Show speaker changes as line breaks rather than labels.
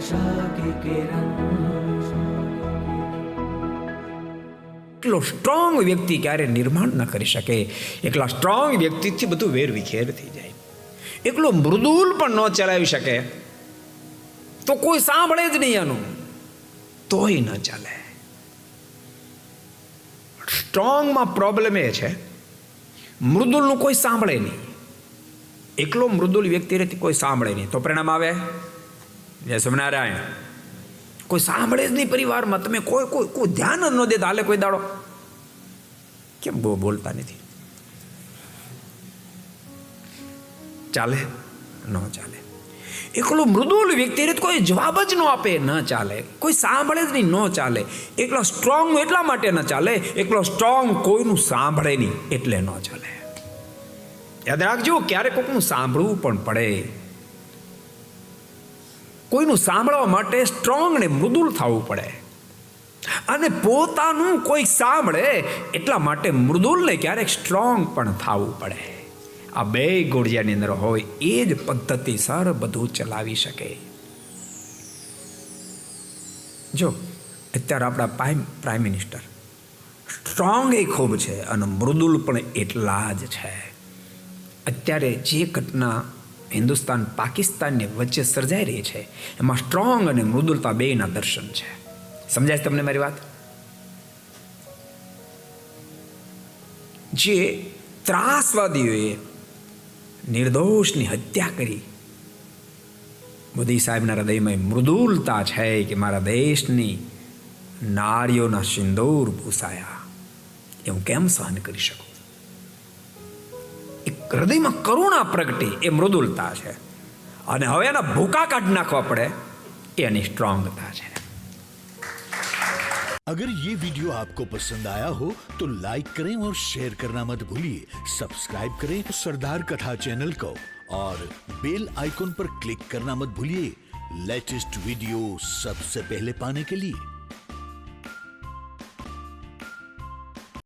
आशा की किरण।
એટલો સ્ટ્રોંગ વ્યક્તિ ક્યારે નિર્માણ ન કરી શકે. એકલા સ્ટ્રોંગ વ્યક્તિથી બધું વેર વિખેર થઈ જાય. એકલો મૃદુલ પણ ન ચલાવી શકે તો કોઈ સાંભળે જ નહીં એનું, તોય ન ચાલે. સ્ટ્રોંગમાં પ્રોબ્લેમ એ છે મૃદુલનું કોઈ સાંભળે નહીં. એકલો મૃદુલ વ્યક્તિ રહેતી કોઈ સાંભળે નહીં તો પરિણામ આવે જય સ્વામિનારાયણ. કોઈ સાંભળે જ નહીં પરિવારમાં. તમે કોઈ ધ્યાન જ ન દેતા હાલે કોઈ દાડો કેમ બોલતા નથી? ચાલે? ન ચાલે. એકલો મૃદુલ વ્યક્તિ રહે કોઈ જવાબ જ ન આપે, ન ચાલે. કોઈ સાંભળે જ નહીં, ન ચાલે. એકલો સ્ટ્રોંગ એટલા માટે ન ચાલે, એકલો સ્ટ્રોંગ કોઈનું સાંભળે નહીં એટલે ન ચાલે. યાદ રાખજો, ક્યારેક કોઈનું સાંભળવું પણ પડે. કોઈનું સાંભળવા માટે સ્ટ્રોંગ ને મૃદુલ થવું પડે. અને પોતાનું કોઈ સાંભળે એટલા માટે મૃદુલ ને ક્યારેક સ્ટ્રોંગ પણ થવું પડે. આ બે ગોળિયાની અંદર હોય એ જ પદ્ધતિસર બધું ચલાવી શકે. જો અત્યારે આપણા પ્રાઇમ મિનિસ્ટર સ્ટ્રોંગ એ ખૂબ છે અને મૃદુલ પણ એટલા જ છે. અત્યારે જે ઘટના હિન્દુસ્તાન પાકિસ્તાનની વચ્ચે સર્જાઈ રહી છે એમાં સ્ટ્રોંગ અને મૃદુલતા બેયના દર્શન છે. સમજાય છે તમને મારી વાત? જે ત્રાસવાદીઓએ નિર્દોષની હત્યા કરી, મોદી સાહેબના હૃદયમાં મૃદુલતા છે કે મારા દેશની નારીઓના સિંદૂર ભૂસાયા, એ હું કેમ સહન કરી શકું? હૃદયમાં કરુણા પ્રગટી એ મૃદુલતા છે. અને હવે એના ભૂકા કાઢી નાખવા પડે એની સ્ટ્રોંગતા છે.
अगर ये वीडियो आपको पसंद आया हो तो लाइक करें और शेयर करना मत भूलिए. सब्सक्राइब करें सरदार कथा चैनल को और बेल आइकॉन पर क्लिक करना मत भूलिए लेटेस्ट वीडियो सबसे पहले पाने के लिए.